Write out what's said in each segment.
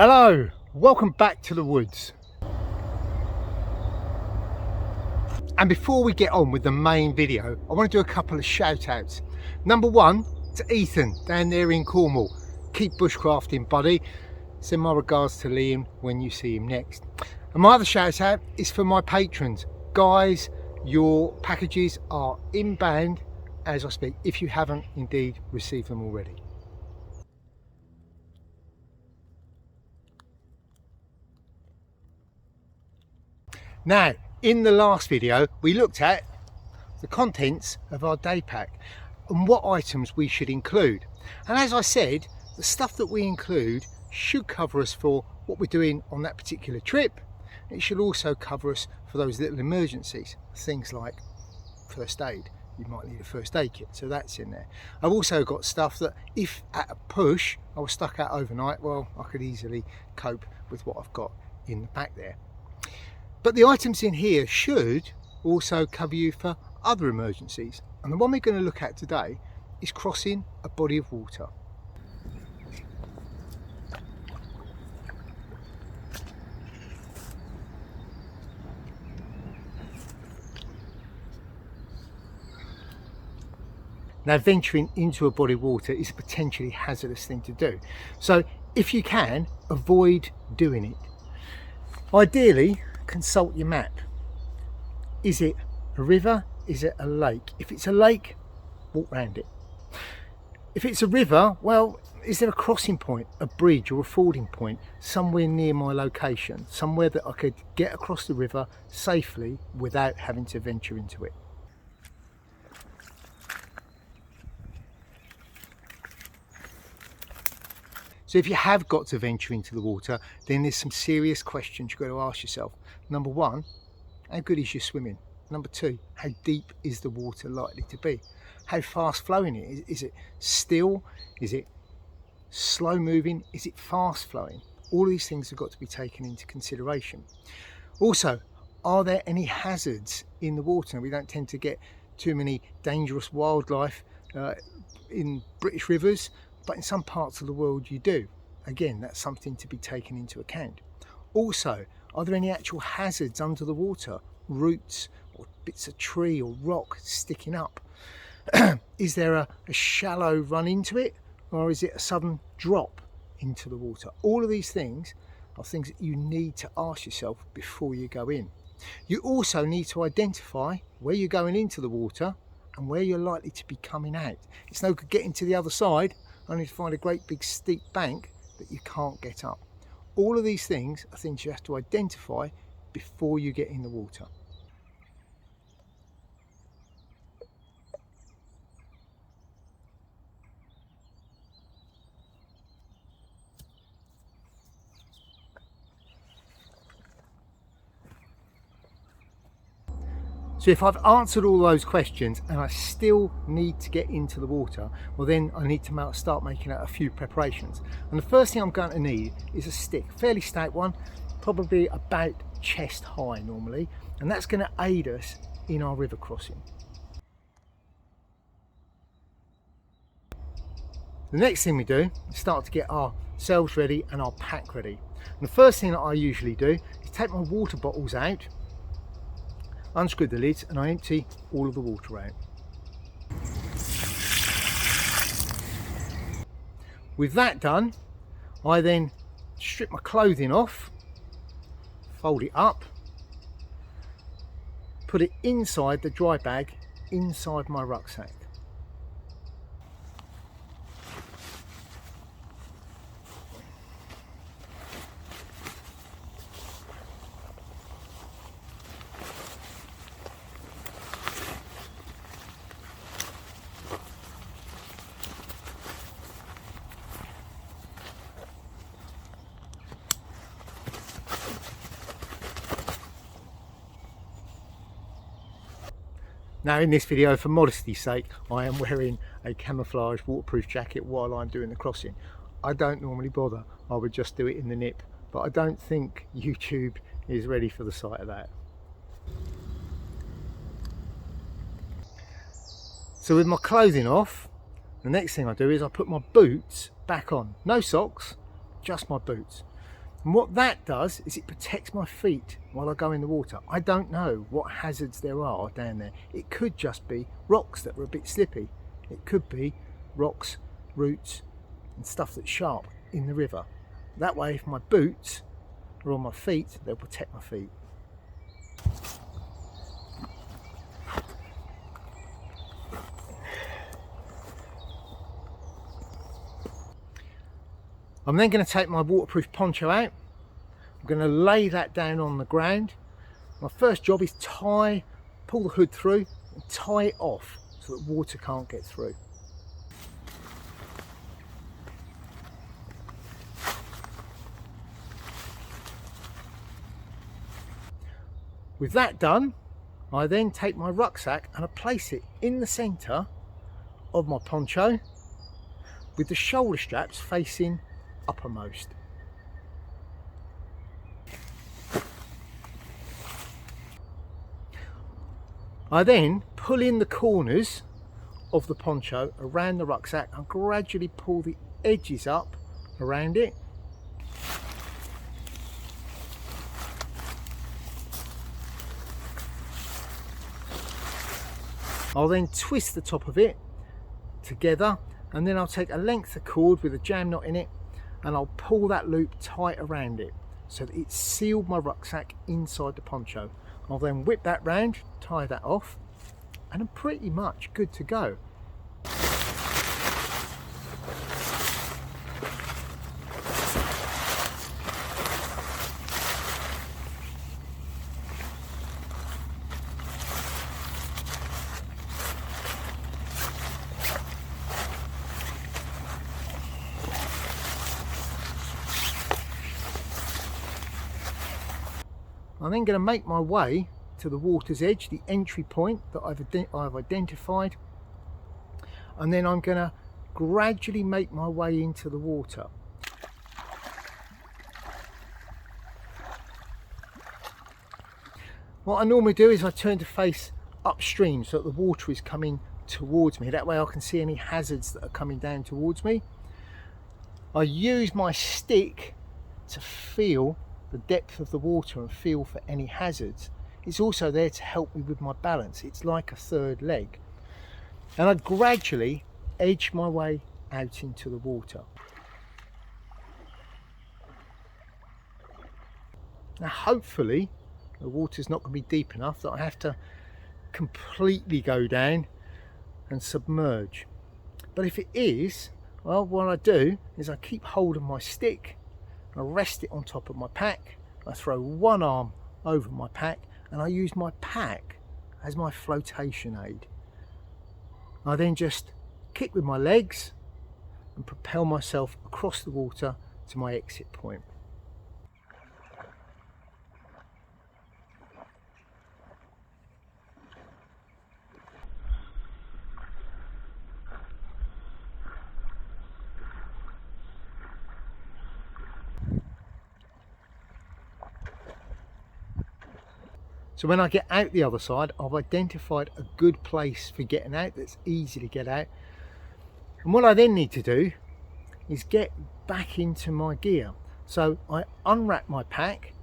Hello, welcome back to the woods. And before we get on with the main video, I want to do a couple of shout outs. Number one, to Ethan down there in Cornwall. Keep bushcrafting, buddy. Send my regards to Liam when you see him next. And my other shout out is for my patrons. Guys, your packages are inbound as I speak, if you haven't indeed received them already. Now, in the last video, we looked at the contents of our day pack and what items we should include. And as I said, the stuff that we include should cover us for what we're doing on that particular trip. It should also cover us for those little emergencies, things like first aid. You might need a first aid kit, so that's in there. I've also got stuff that if at a push I was stuck out overnight, well, I could easily cope with what I've got in the back there. But the items in here should also cover you for other emergencies. And the one we're going to look at today is crossing a body of water. Now, venturing into a body of water is a potentially hazardous thing to do. So if you can, avoid doing it. Ideally, consult your map. Is it a river? Is it a lake? If it's a lake, walk round it. If it's a river, well, is there a crossing point, a bridge or a fording point somewhere near my location, somewhere that I could get across the river safely without having to venture into it? So if you have got to venture into the water, then there's some serious questions you've got to ask yourself. Number one, how good is your swimming? Number two, how deep is the water likely to be? How fast flowing it is? Is it still? Is it slow moving? Is it fast flowing? All of these things have got to be taken into consideration. Also, are there any hazards in the water? We don't tend to get too many dangerous wildlife in British rivers, but in some parts of the world you do. Again, that's something to be taken into account. Also, are there any actual hazards under the water? Roots or bits of tree or rock sticking up? Is there a shallow run into it, or is it a sudden drop into the water? All of these things are things that you need to ask yourself before you go in. You also need to identify where you're going into the water and where you're likely to be coming out. It's no good getting to the other side only to find a great big steep bank that you can't get up. All of these things are things you have to identify before you get in the water. So if I've answered all those questions and I still need to get into the water, well then I need to start making out a few preparations. And the first thing I'm going to need is a stick, fairly stout one, probably about chest high normally, and that's going to aid us in our river crossing. The next thing we do is start to get ourselves ready and our pack ready. And the first thing that I usually do is take my water bottles out, unscrew the lids, and I empty all of the water out. With that done, I then strip my clothing off, fold it up, put it inside the dry bag inside my rucksack. Now in this video, for modesty's sake, I am wearing a camouflage waterproof jacket while I'm doing the crossing. I don't normally bother, I would just do it in the nip, but I don't think YouTube is ready for the sight of that. So with my clothing off, the next thing I do is I put my boots back on. No socks, just my boots. And what that does is it protects my feet while I go in the water. I don't know what hazards there are down there. It could just be rocks that are a bit slippy. It could be rocks, roots and stuff that's sharp in the river. That way, if my boots are on my feet, they'll protect my feet. I'm then going to take my waterproof poncho out. I'm going to lay that down on the ground. My first job is pull the hood through and tie it off so that water can't get through. With that done, I then take my rucksack and I place it in the centre of my poncho with the shoulder straps facing uppermost. I then pull in the corners of the poncho around the rucksack and gradually pull the edges up around it. I'll then twist the top of it together, and then I'll take a length of cord with a jam knot in it and I'll pull that loop tight around it so that it's sealed my rucksack inside the poncho. I'll then whip that round, tie that off, and I'm pretty much good to go. I'm then going to make my way to the water's edge, the entry point that I've identified, and then I'm going to gradually make my way into the water. What I normally do is I turn to face upstream so that the water is coming towards me. That way I can see any hazards that are coming down towards me. I use my stick to feel the depth of the water and feel for any hazards. It's also there to help me with my balance. It's like a third leg. And I gradually edge my way out into the water. Now hopefully the water's not going to be deep enough that I have to completely go down and submerge. But if it is, well, what I do is I keep hold of my stick, I rest it on top of my pack, I throw one arm over my pack and I use my pack as my flotation aid. I then just kick with my legs and propel myself across the water to my exit point. So when I get out the other side, I've identified a good place for getting out that's easy to get out. And what I then need to do is get back into my gear. So I unwrap my pack,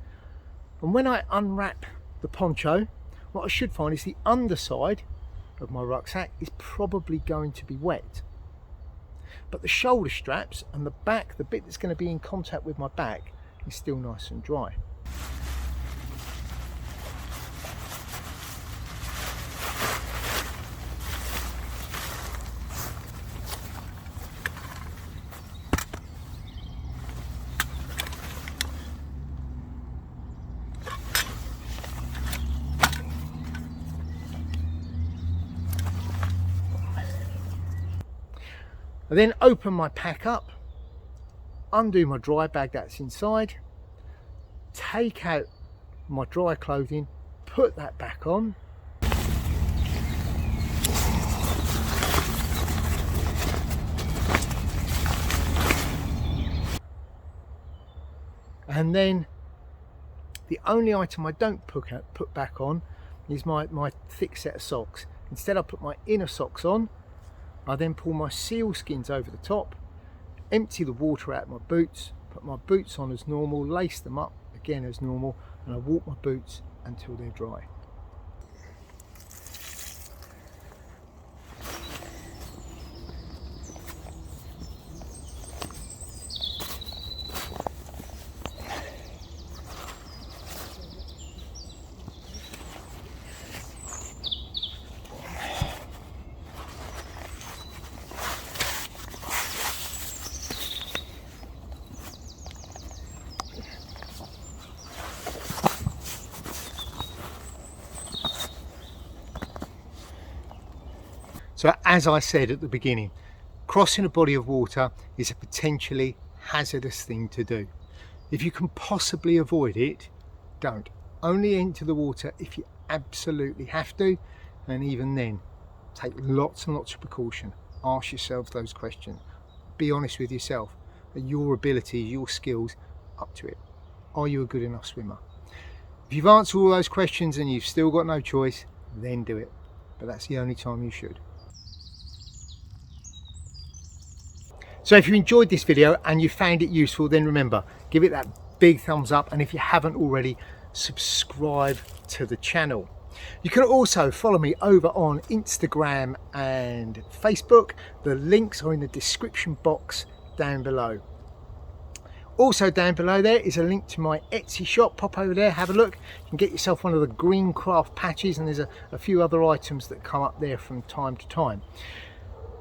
and when I unwrap the poncho, what I should find is the underside of my rucksack is probably going to be wet. But the shoulder straps and the back, the bit that's going to be in contact with my back, is still nice and dry. I then open my pack up, undo my dry bag that's inside, take out my dry clothing, put that back on, and then the only item I don't put back on is my thick set of socks. Instead I put my inner socks on. I then pull my seal skins over the top, empty the water out of my boots, put my boots on as normal, lace them up again as normal, and I walk my boots until they're dry. So as I said at the beginning, crossing a body of water is a potentially hazardous thing to do. If you can possibly avoid it, don't. Only enter the water if you absolutely have to, and even then, take lots and lots of precaution. Ask yourself those questions. Be honest with yourself. Are your abilities, your skills up to it? Are you a good enough swimmer? If you've answered all those questions and you've still got no choice, then do it. But that's the only time you should. So if you enjoyed this video and you found it useful, then remember, give it that big thumbs up, and if you haven't already, subscribe to the channel. You can also follow me over on Instagram and Facebook. The links are in the description box down below. Also down below there is a link to my Etsy shop. Pop over there, have a look. You can get yourself one of the green craft patches, and there's a few other items that come up there from time to time.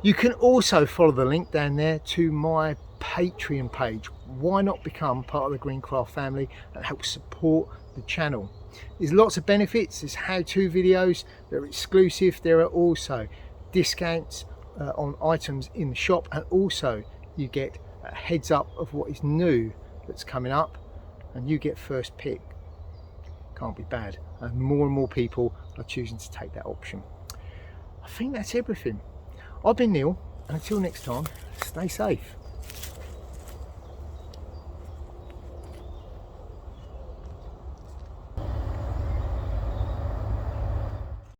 You can also follow the link down there to my Patreon page. Why not become part of the Greencraft family and help support the channel? There's lots of benefits. There's how-to videos that are exclusive. There are also discounts on items in the shop, and also you get a heads up of what is new that's coming up, and you get first pick. Can't be bad. And more people are choosing to take that option. I think that's everything. I've been Neil, and until next time, stay safe.